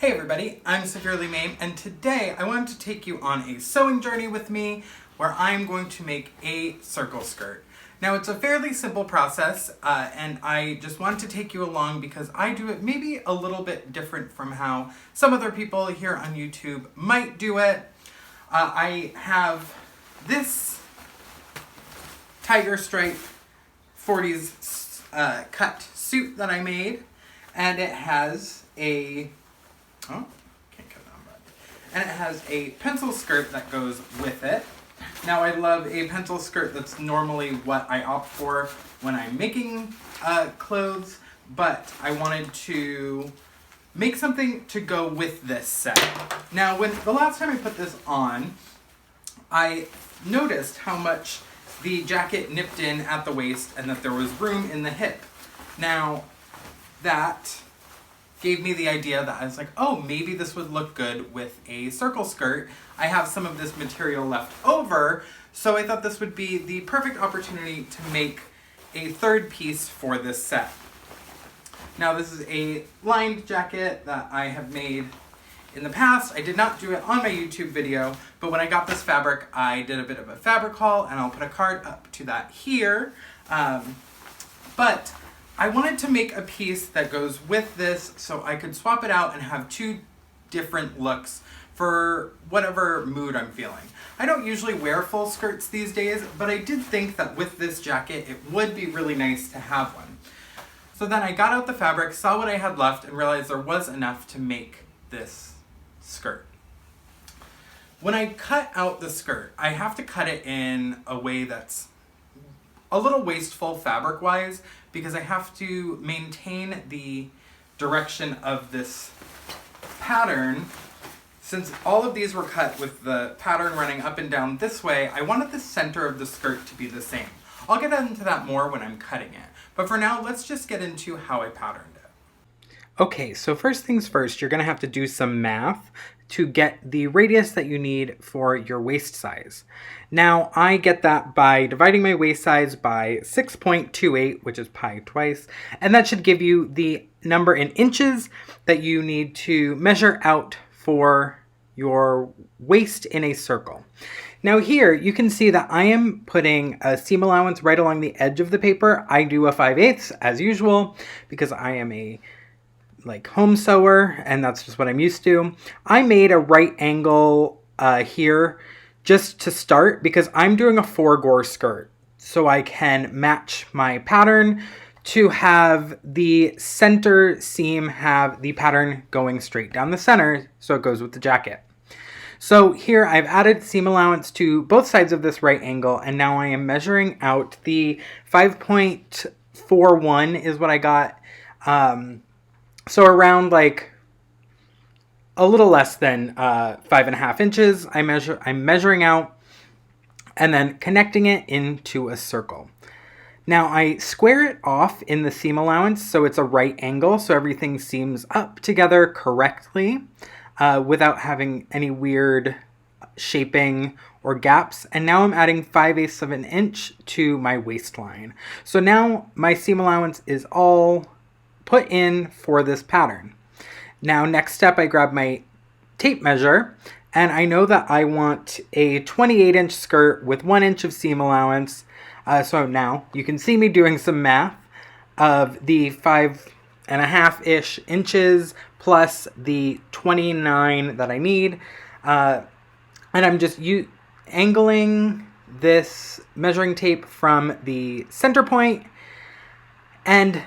Hey everybody, I'm Severely Mame, and today I wanted to take you on a sewing journey with me where I'm going to make a circle skirt. Now it's a fairly simple process and I just wanted to take you along because I do it maybe a little bit different from how some other people here on YouTube might do it. I have this tiger stripe 40s cut suit that I made, and it has a and it has a pencil skirt that goes with it. Now I love a pencil skirt. That's normally what I opt for when I'm making clothes, but I wanted to make something to go with this set. Now when the last time I put this on, I noticed how much the jacket nipped in at the waist and that there was room in the hip. Now that gave me the idea that I was like, oh, maybe this would look good with a circle skirt. I have some of this material left over, so I thought this would be the perfect opportunity to make a third piece for this set. Now this is a lined jacket that I have made in the past. I did not do it on my YouTube video, but when I got this fabric, I did a bit of a fabric haul, and I'll put a card up to that here. But I wanted to make a piece that goes with this so I could swap it out and have two different looks for whatever mood I'm feeling. I don't usually wear full skirts these days, but I did think that with this jacket it would be really nice to have one. So then I got out the fabric, saw what I had left, and realized there was enough to make this skirt. When I cut out the skirt, I have to cut it in a way that's a little wasteful fabric-wise, because I have to maintain the direction of this pattern. Since all of these were cut with the pattern running up and down this way, I wanted the center of the skirt to be the same. I'll get into that more when I'm cutting it. But for now, let's just get into how I patterned it. Okay, so first things first, you're gonna have to do some math to get the radius that you need for your waist size. Now, I get that by dividing my waist size by 6.28, which is pi twice, and that should give you the number in inches that you need to measure out for your waist in a circle. Now here, you can see that I am putting a seam allowance right along the edge of the paper. I do a 5/8 as usual because I am a home sewer, and that's just what I'm used to. I made a right angle here just to start because I'm doing a 4-gore skirt, so I can match my pattern to have the center seam have the pattern going straight down the center, so it goes with the jacket. So here I've added seam allowance to both sides of this right angle, and now I am measuring out the 5.41 is what I got. So around a little less than 5.5 inches, I'm measuring out and then connecting it into a circle. Now I square it off in the seam allowance so it's a right angle, so everything seams up together correctly without having any weird shaping or gaps. And now I'm adding 5/8 of an inch to my waistline. So now my seam allowance is all put in for this pattern. Now next step, I grab my tape measure, and I know that I want a 28-inch skirt with 1 inch of seam allowance. So now you can see me doing some math of the 5.5-ish inches plus the 29 that I need. And I'm just angling this measuring tape from the center point and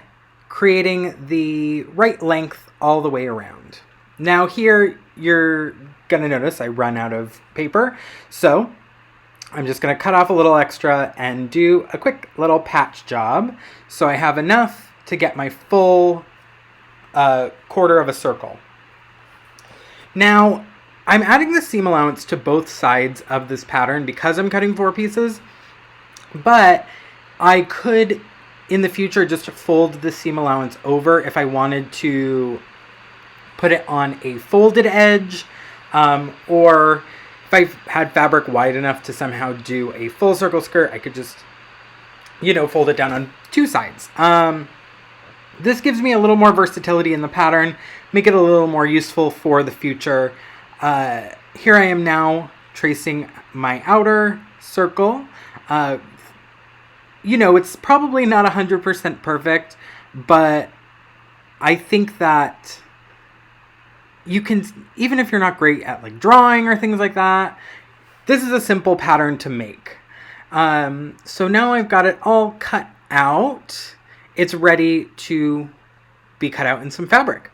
creating the right length all the way around. Now here, you're gonna notice I run out of paper, so I'm just gonna cut off a little extra and do a quick little patch job so I have enough to get my full quarter of a circle. Now, I'm adding the seam allowance to both sides of this pattern because I'm cutting 4 pieces, but I could in the future just fold the seam allowance over if I wanted to put it on a folded edge, or if I had fabric wide enough to somehow do a full circle skirt, I could just, fold it down on 2 sides. This gives me a little more versatility in the pattern, make it a little more useful for the future. Here I am now tracing my outer circle. It's probably not 100% perfect, but I think that you can, even if you're not great at like drawing or things like that, this is a simple pattern to make. So now I've got it all cut out. It's ready to be cut out in some fabric.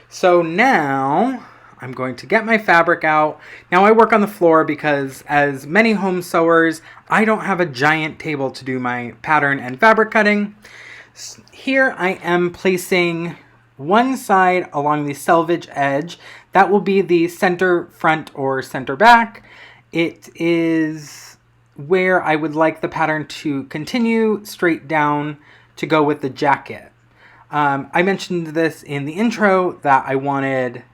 So now I'm going to get my fabric out. Now I work on the floor because, as many home sewers, I don't have a giant table to do my pattern and fabric cutting. Here I am placing one side along the selvage edge. That will be the center front or center back. It is where I would like the pattern to continue straight down to go with the jacket. I mentioned this in the intro that I wanted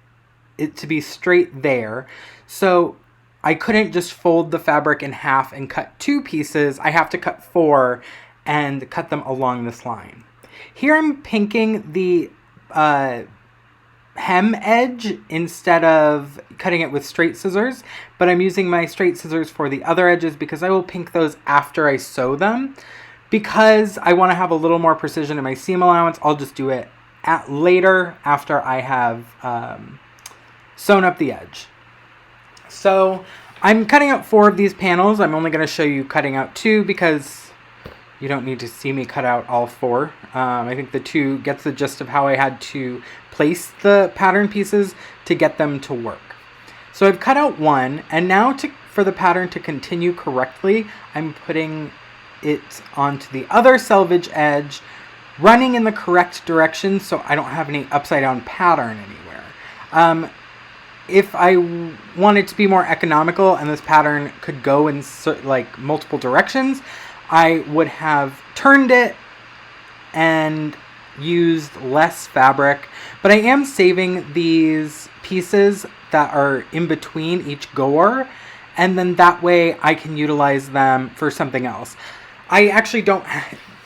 it to be straight there. So I couldn't just fold the fabric in half and cut 2 pieces. I have to cut 4 and cut them along this line. Here I'm pinking the hem edge instead of cutting it with straight scissors, but I'm using my straight scissors for the other edges because I will pink those after I sew them. Because I want to have a little more precision in my seam allowance, I'll just do it later after I have sewn up the edge. So I'm cutting out 4 of these panels. I'm only going to show you cutting out 2 because you don't need to see me cut out all 4. I think the 2 gets the gist of how I had to place the pattern pieces to get them to work. So I've cut out 1, and now for the pattern to continue correctly, I'm putting it onto the other selvage edge, running in the correct direction so I don't have any upside down pattern anywhere. If I wanted to be more economical and this pattern could go in like multiple directions, I would have turned it and used less fabric, but I am saving these pieces that are in between each gore, and then that way I can utilize them for something else. I actually don't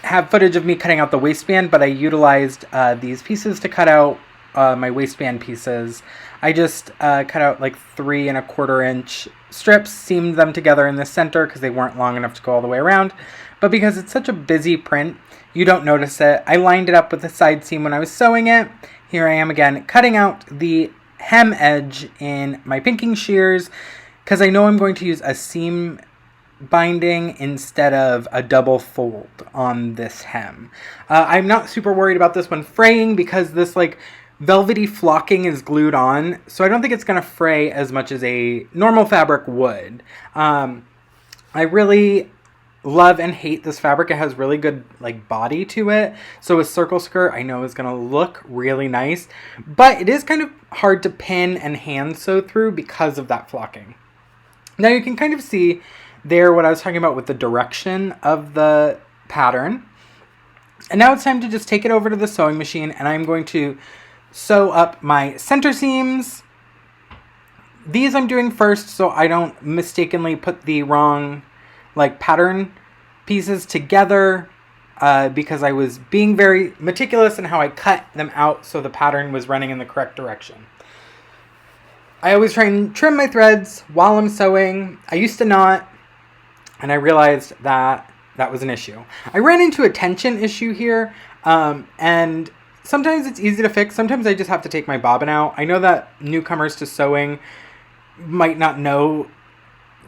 have footage of me cutting out the waistband, but I utilized these pieces to cut out my waistband pieces. I just cut out like 3 1/4 inch strips, seamed them together in the center because they weren't long enough to go all the way around. But because it's such a busy print, you don't notice it. I lined it up with the side seam when I was sewing it. Here I am again cutting out the hem edge in my pinking shears because I know I'm going to use a seam binding instead of a double fold on this hem. I'm not super worried about this one fraying because this like velvety flocking is glued on, so I don't think it's going to fray as much as a normal fabric would. I really love and hate this fabric. It has really good like body to it, so a circle skirt I know is going to look really nice, but it is kind of hard to pin and hand sew through because of that flocking. Now you can kind of see there what I was talking about with the direction of the pattern. And now it's time to just take it over to the sewing machine, and I'm going to sew up my center seams. These I'm doing first so I don't mistakenly put the wrong like pattern pieces together because I was being very meticulous in how I cut them out so the pattern was running in the correct direction. I always try and trim my threads while I'm sewing. I used to not, and I realized that that was an issue. I ran into a tension issue here, and sometimes it's easy to fix. Sometimes I just have to take my bobbin out. I know that newcomers to sewing might not know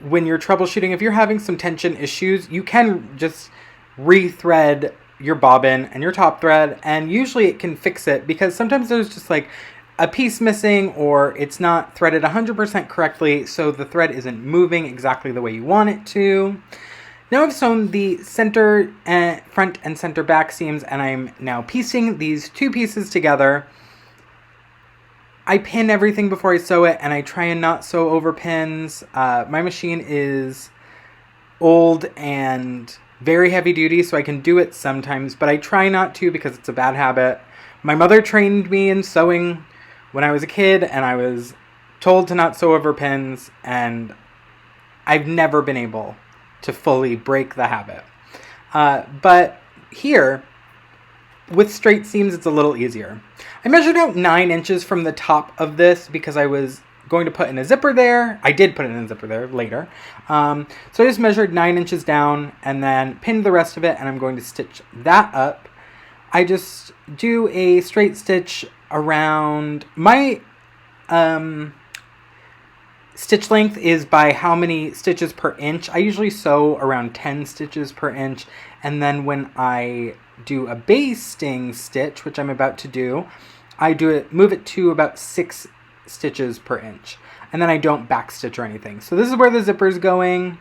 when you're troubleshooting. If you're having some tension issues, you can just rethread your bobbin and your top thread, and usually it can fix it because sometimes there's just like a piece missing or it's not threaded 100% correctly, so the thread isn't moving exactly the way you want it to. Now I've sewn the center front and center back seams, and I'm now piecing these 2 pieces together. I pin everything before I sew it, and I try and not sew over pins. My machine is old and very heavy duty, so I can do it sometimes, but I try not to because it's a bad habit. My mother trained me in sewing when I was a kid, and I was told to not sew over pins, and I've never been able to fully break the habit. But here, with straight seams, it's a little easier. I measured out 9 inches from the top of this because I was going to put in a zipper there. I did put in a zipper there later. So I just measured 9 inches down and then pinned the rest of it, and I'm going to stitch that up. I just do a straight stitch around my stitch length is by how many stitches per inch. I usually sew around 10 stitches per inch, and then when I do a basting stitch, which I'm about to do, I move it to about 6 stitches per inch, and then I don't back stitch or anything. So this is where the zipper is going.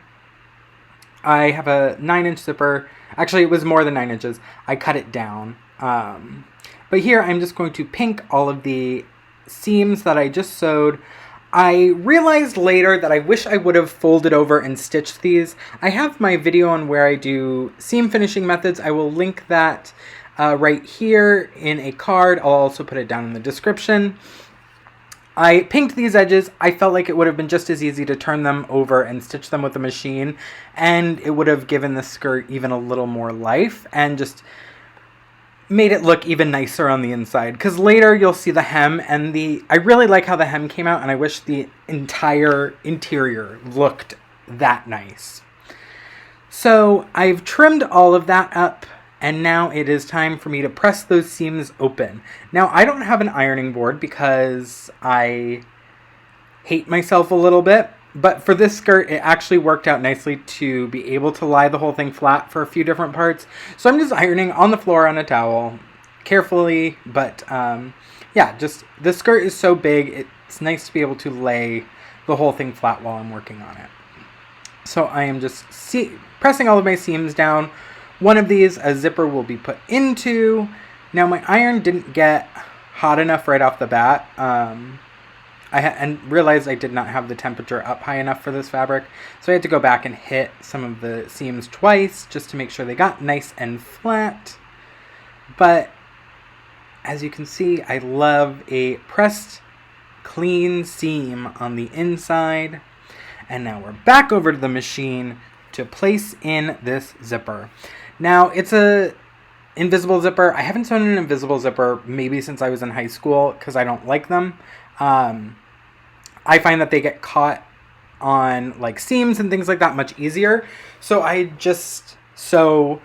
I have a 9-inch zipper. Actually, it was more than 9 inches. I cut it down. But here I'm just going to pink all of the seams that I just sewed. I realized later that I wish I would have folded over and stitched these. I have my video on where I do seam finishing methods. I will link that right here in a card. I'll also put it down in the description. I pinked these edges. I felt like it would have been just as easy to turn them over and stitch them with a machine, and it would have given the skirt even a little more life and just made it look even nicer on the inside. Because later you'll see the hem, and I really like how the hem came out, and I wish the entire interior looked that nice. So I've trimmed all of that up, and now it is time for me to press those seams open. Now, I don't have an ironing board because I hate myself a little bit, but for this skirt, it actually worked out nicely to be able to lie the whole thing flat for a few different parts. So I'm just ironing on the floor on a towel, carefully, but yeah, just the skirt is so big, it's nice to be able to lay the whole thing flat while I'm working on it. So I am just pressing all of my seams down. One of these, a zipper will be put into. Now my iron didn't get hot enough right off the bat. And realized I did not have the temperature up high enough for this fabric. So I had to go back and hit some of the seams twice just to make sure they got nice and flat. But as you can see, I love a pressed, clean seam on the inside. And now we're back over to the machine to place in this zipper. Now, it's a invisible zipper. I haven't sewn an invisible zipper maybe since I was in high school because I don't like them. I find that they get caught on like seams and things like that much easier. So I just sew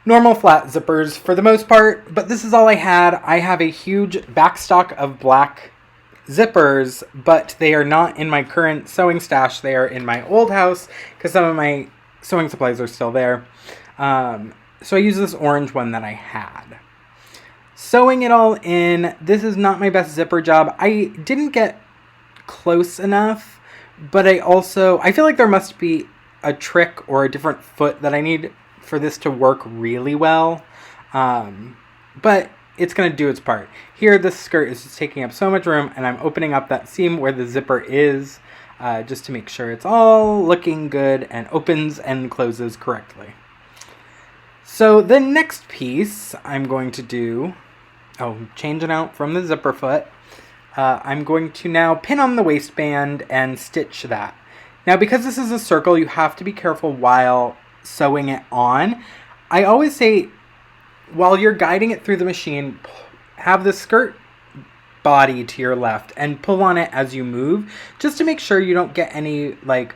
normal flat zippers for the most part. But this is all I had. I have a huge backstock of black zippers, but they are not in my current sewing stash. They are in my old house because some of my sewing supplies are still there. So I use this orange one that I had. Sewing it all in, this is not my best zipper job. I didn't get close enough, but I feel like there must be a trick or a different foot that I need for this to work really well. But it's going to do its part. Here, this skirt is just taking up so much room, and I'm opening up that seam where the zipper is, just to make sure it's all looking good and opens and closes correctly. So the next piece I'm going to do, changing out from the zipper foot, I'm going to now pin on the waistband and stitch that. Now, because this is a circle, you have to be careful while sewing it on. I always say, while you're guiding it through the machine, have the skirt body to your left and pull on it as you move, just to make sure you don't get any like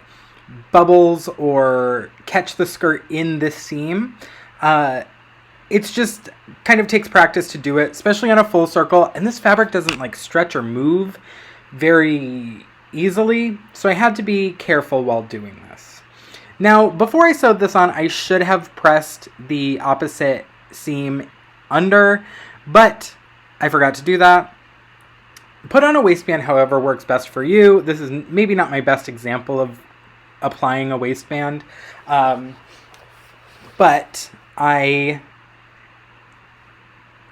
bubbles or catch the skirt in this seam. It's just kind of takes practice to do it, especially on a full circle. And this fabric doesn't like stretch or move very easily. So I had to be careful while doing this. Now, before I sewed this on, I should have pressed the opposite seam under, but I forgot to do that. Put on a waistband, however, works best for you. This is maybe not my best example of applying a waistband, but I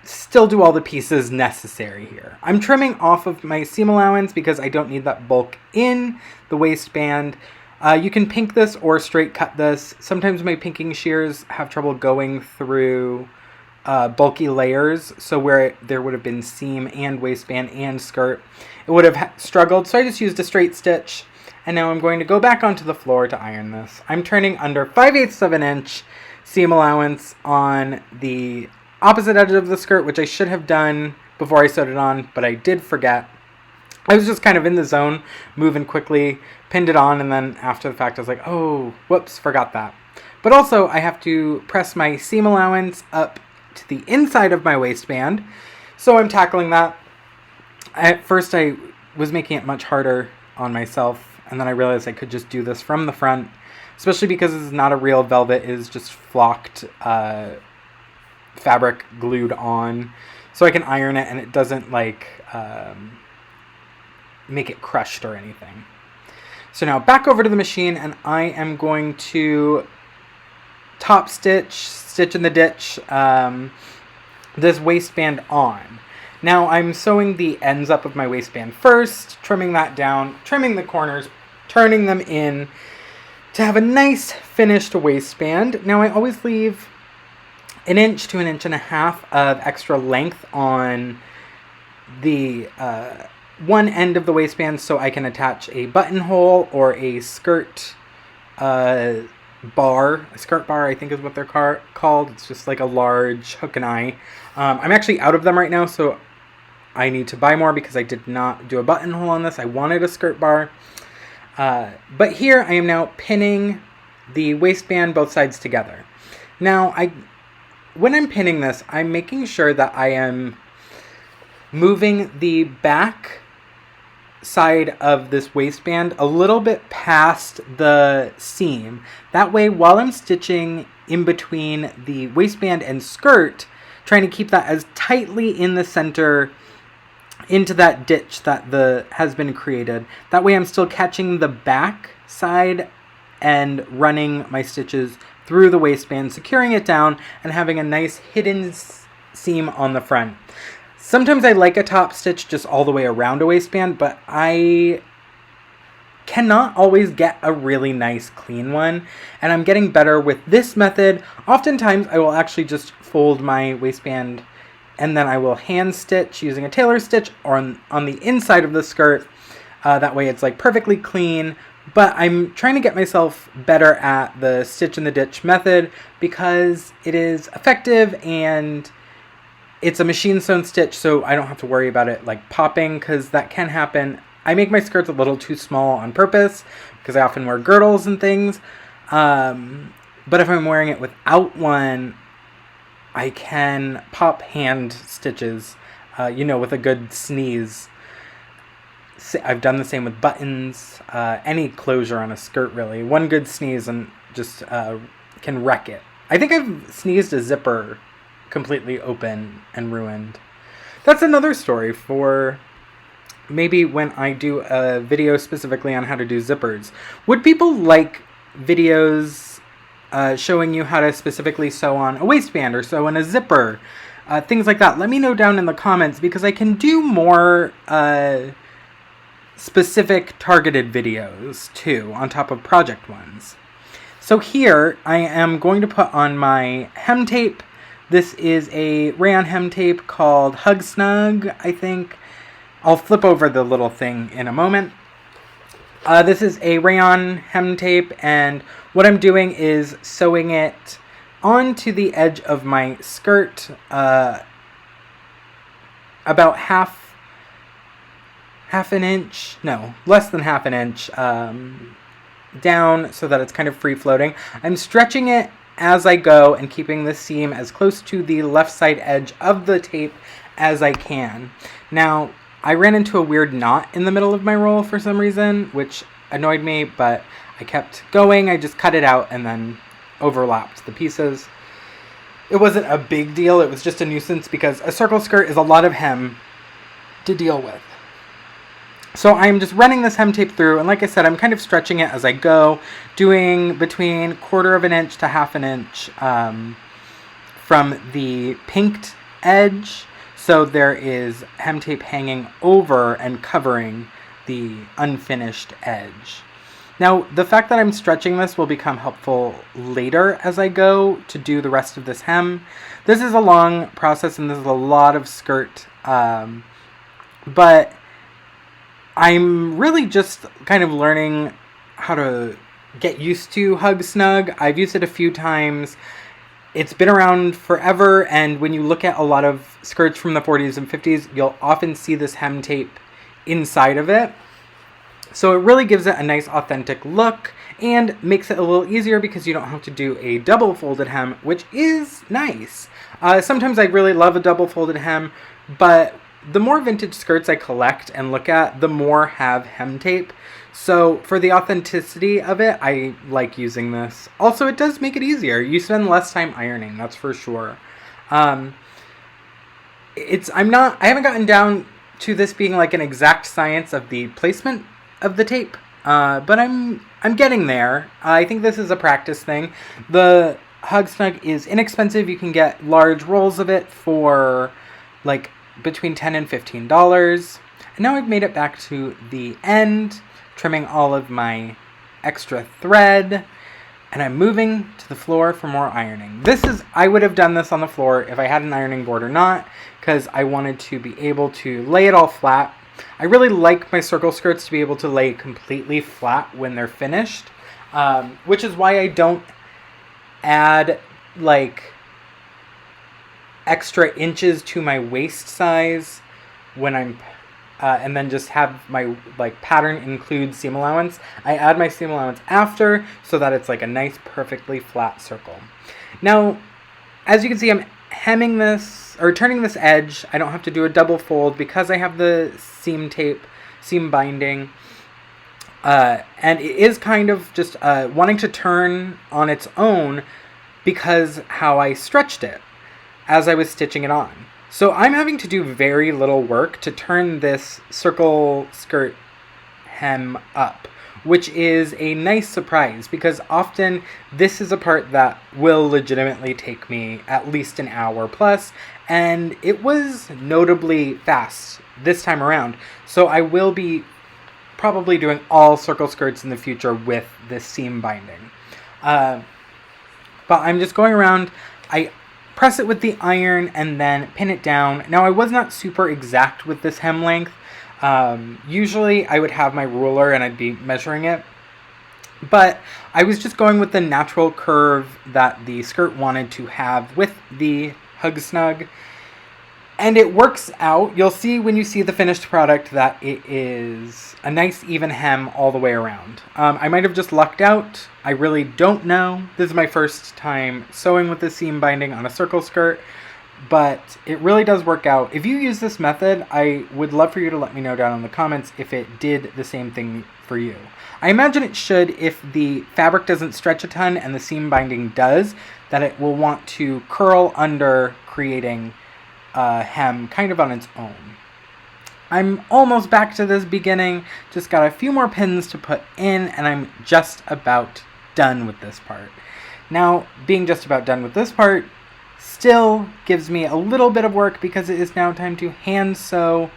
still do all the pieces necessary here. I'm trimming off of my seam allowance because I don't need that bulk in the waistband. You can pink this or straight cut this. Sometimes my pinking shears have trouble going through bulky layers, so where there would have been seam and waistband and skirt, it would have struggled. So I just used a straight stitch, and now I'm going to go back onto the floor to iron this. I'm turning under 5/8 of an inch seam allowance on the opposite edge of the skirt, which I should have done before I sewed it on, but I did forget. I was just kind of in the zone, moving quickly, pinned it on, and then after the fact I was like, oh, whoops, forgot that. But also, I have to press my seam allowance up to the inside of my waistband, so I'm tackling that. At first, I was making it much harder on myself, and then I realized I could just do this from the front, especially because this is not a real velvet, it is just flocked fabric glued on, so I can iron it, and it doesn't, like, make it crushed or anything. So now back over to the machine, and I am going to top stitch in the ditch, this waistband on. Now I'm sewing the ends up of my waistband first, trimming that down, trimming the corners, turning them in to have a nice finished waistband. Now I always leave 1 inch to 1.5 inches of extra length on the one end of the waistband so I can attach a buttonhole or a skirt bar. A skirt bar, I think is what they're called. It's just like a large hook and eye. I'm actually out of them right now, so I need to buy more because I did not do a buttonhole on this. I wanted a skirt bar. But here I am now pinning the waistband both sides together. Now, when I'm pinning this, I'm making sure that I am moving the back side of this waistband a little bit past the seam. That way, while I'm stitching in between the waistband and skirt, trying to keep that as tightly in the center into that ditch that has been created. That way I'm still catching the back side and running my stitches through the waistband, securing it down, and having a nice hidden seam on the front. Sometimes I like a top stitch just all the way around a waistband, but I cannot always get a really nice clean one, and I'm getting better with this method. Oftentimes I will actually just fold my waistband and then I will hand stitch using a tailor stitch on the inside of the skirt. That way it's like perfectly clean, but I'm trying to get myself better at the stitch in the ditch method because it is effective and it's a machine sewn stitch, so I don't have to worry about it like popping, because that can happen. I make my skirts a little too small on purpose because I often wear girdles and things. But if I'm wearing it without one, I can pop hand stitches, with a good sneeze. I've done the same with buttons, any closure on a skirt really. One good sneeze and just can wreck it. I think I've sneezed a zipper completely open and ruined. That's another story for maybe when I do a video specifically on how to do zippers. Would people like videos showing you how to specifically sew on a waistband or sew in a zipper? Things like that. Let me know down in the comments because I can do more specific targeted videos too on top of project ones. So here I am going to put on my hem tape. This is a rayon hem tape called Hug Snug, I think. I'll flip over the little thing in a moment. This is a rayon hem tape, and what I'm doing is sewing it onto the edge of my skirt, about half an inch, no, less than half an inch down so that it's kind of free floating. I'm stretching it as I go and keeping the seam as close to the left side edge of the tape as I can. Now, I ran into a weird knot in the middle of my roll for some reason, which annoyed me, but I kept going. I just cut it out and then overlapped the pieces. It wasn't a big deal. It was just a nuisance because a circle skirt is a lot of hem to deal with. So I'm just running this hem tape through, and like I said, I'm kind of stretching it as I go, doing between 1/4 inch to 1/2 inch from the pinked edge. So there is hem tape hanging over and covering the unfinished edge. Now, the fact that I'm stretching this will become helpful later as I go to do the rest of this hem. This is a long process and this is a lot of skirt, but I'm really just kind of learning how to get used to Hug Snug. I've used it a few times. it's been around forever, and when you look at a lot of skirts from the 40s and 50s, you'll often see this hem tape inside of it. So it really gives it a nice authentic look and makes it a little easier because you don't have to do a double folded hem, which is nice. Sometimes I really love a double folded hem, but the more vintage skirts I collect and look at, the more have hem tape. So for the authenticity of it, I like using this. Also, it does make it easier. You spend less time ironing, that's for sure. I haven't gotten down to this being like an exact science of the placement of the tape, but I'm getting there. I think this is a practice thing. The Hug Snug is inexpensive. You can get large rolls of it for like between $10 and $15. And now I've made it back to the end, trimming all of my extra thread, and I'm moving to the floor for more ironing. I would have done this on the floor if I had an ironing board or not, because I wanted to be able to lay it all flat. I really like my circle skirts to be able to lay completely flat when they're finished, which is why I don't add like extra inches to my waist size when I'm and then just have my like pattern include seam allowance. I add my seam allowance after so that it's like a nice perfectly flat circle. Now, as you can see, I'm hemming this or turning this edge. I don't have to do a double fold because I have the seam binding. And it is kind of just wanting to turn on its own because how I stretched it as I was stitching it on. So I'm having to do very little work to turn this circle skirt hem up, which is a nice surprise because often this is a part that will legitimately take me at least an hour plus, and it was notably fast this time around. So I will be probably doing all circle skirts in the future with this seam binding. But I'm just going around, I press it with the iron and then pin it down. Now I was not super exact with this hem length. Usually I would have my ruler and I'd be measuring it, but I was just going with the natural curve that the skirt wanted to have with the Hug Snug. And it works out. You'll see when you see the finished product that it is a nice even hem all the way around. I might have just lucked out. I really don't know. This is my first time sewing with the seam binding on a circle skirt, but it really does work out. If you use this method, I would love for you to let me know down in the comments if it did the same thing for you. I imagine it should if the fabric doesn't stretch a ton and the seam binding does, that it will want to curl under, creating hem kind of on its own. I'm almost back to this beginning, just got a few more pins to put in, and I'm just about done with this part. Now, being just about done with this part still gives me a little bit of work because it is now time to hand sew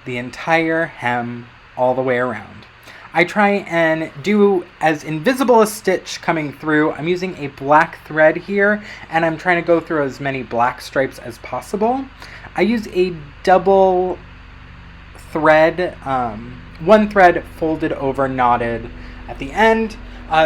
the entire hem all the way around. I try and do as invisible a stitch coming through. I'm using a black thread here, and I'm trying to go through as many black stripes as possible. I use a double thread, one thread folded over, knotted at the end,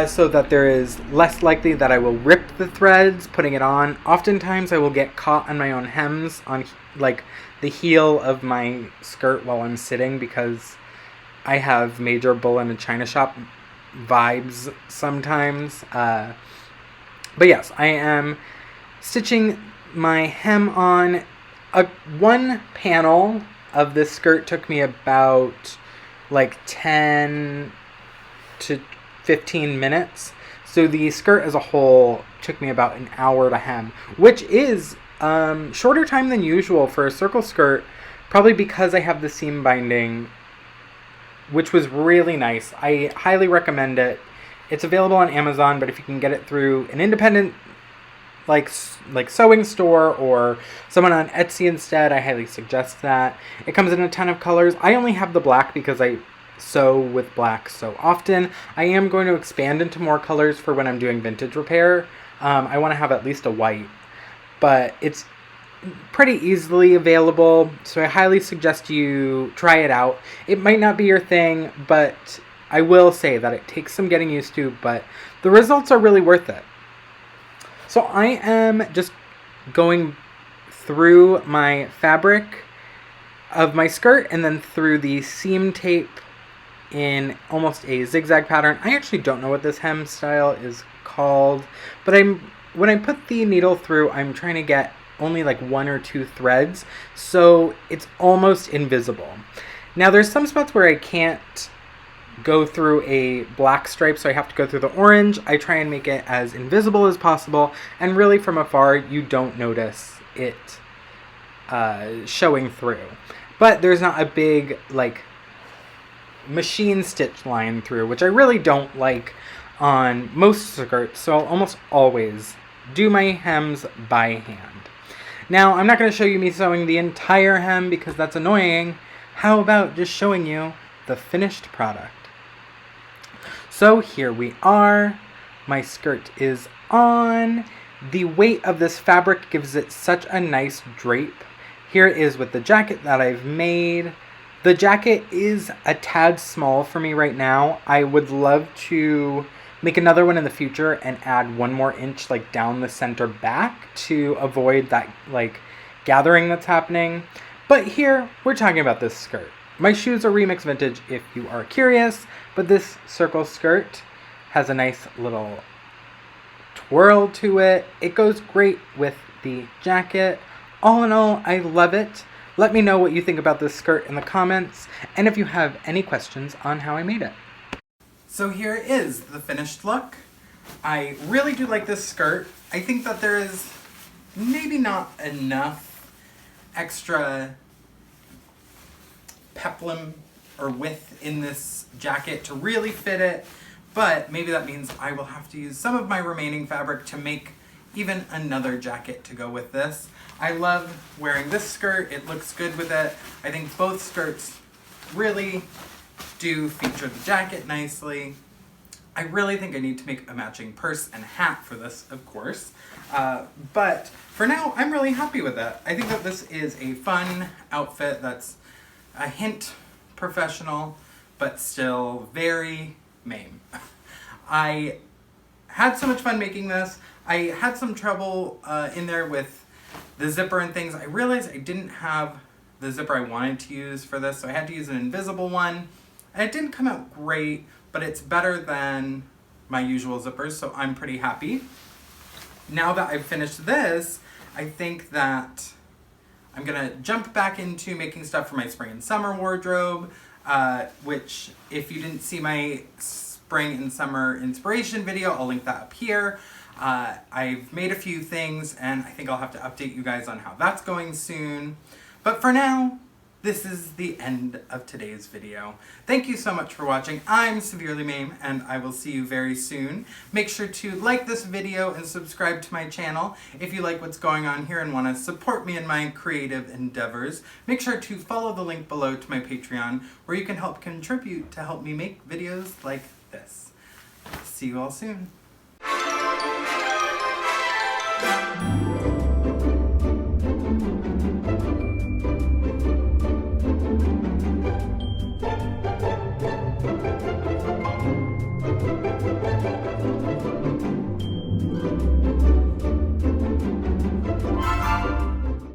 so that there is less likely that I will rip the threads putting it on. Oftentimes I will get caught on my own hems on like the heel of my skirt while I'm sitting because I have major bull in a china shop vibes sometimes. But yes, I am stitching my hem on. One panel of this skirt took me about like 10 to 15 minutes. So the skirt as a whole took me about an hour to hem, which is shorter time than usual for a circle skirt, probably because I have the seam binding, which was really nice. I highly recommend it. It's available on Amazon, but if you can get it through an independent like sewing store or someone on Etsy instead, I highly suggest that. It comes in a ton of colors. I only have the black because I sew with black so often. I am going to expand into more colors for when I'm doing vintage repair. I want to have at least a white, but it's pretty easily available, so I highly suggest you try it out. It might not be your thing, but I will say that it takes some getting used to, but the results are really worth it. So I am just going through my fabric of my skirt and then through the seam tape in almost a zigzag pattern. I actually don't know what this hem style is called, but when I put the needle through, I'm trying to get only like 1 or 2 threads, so it's almost invisible. Now there's some spots where I can't go through a black stripe, so I have to go through the orange. I try and make it as invisible as possible, and really from afar you don't notice it showing through. But there's not a big like machine stitch line through, which I really don't like on most skirts, so I'll almost always do my hems by hand. Now, I'm not going to show you me sewing the entire hem because that's annoying. How about just showing you the finished product? So here we are. My skirt is on. The weight of this fabric gives it such a nice drape. Here it is with the jacket that I've made. The jacket is a tad small for me right now. I would love to make another one in the future and add 1 more inch like down the center back to avoid that like gathering that's happening. But here we're talking about this skirt. My shoes are Remix Vintage if you are curious, but this circle skirt has a nice little twirl to it. It goes great with the jacket. All in all, I love it. Let me know what you think about this skirt in the comments, and if you have any questions on how I made it. So here is the finished look. I really do like this skirt. I think that there is maybe not enough extra peplum or width in this jacket to really fit it, but maybe that means I will have to use some of my remaining fabric to make even another jacket to go with this. I love wearing this skirt. It looks good with it. I think both skirts really do feature the jacket nicely. I really think I need to make a matching purse and hat for this, of course. But for now, I'm really happy with it. I think that this is a fun outfit that's a hint professional, but still very Mame. I had so much fun making this. I had some trouble in there with the zipper and things. I realized I didn't have the zipper I wanted to use for this, so I had to use an invisible one. And it didn't come out great, but it's better than my usual zippers, so I'm pretty happy. Now that I've finished this, I think that I'm gonna jump back into making stuff for my spring and summer wardrobe, which if you didn't see my spring and summer inspiration video, I'll link that up here. I've made a few things, and I think I'll have to update you guys on how that's going soon. But for now, this is the end of today's video. Thank you so much for watching. I'm Severely Mame, and I will see you very soon. Make sure to like this video and subscribe to my channel if you like what's going on here and want to support me in my creative endeavors. Make sure to follow the link below to my Patreon, where you can help contribute to help me make videos like this. See you all soon.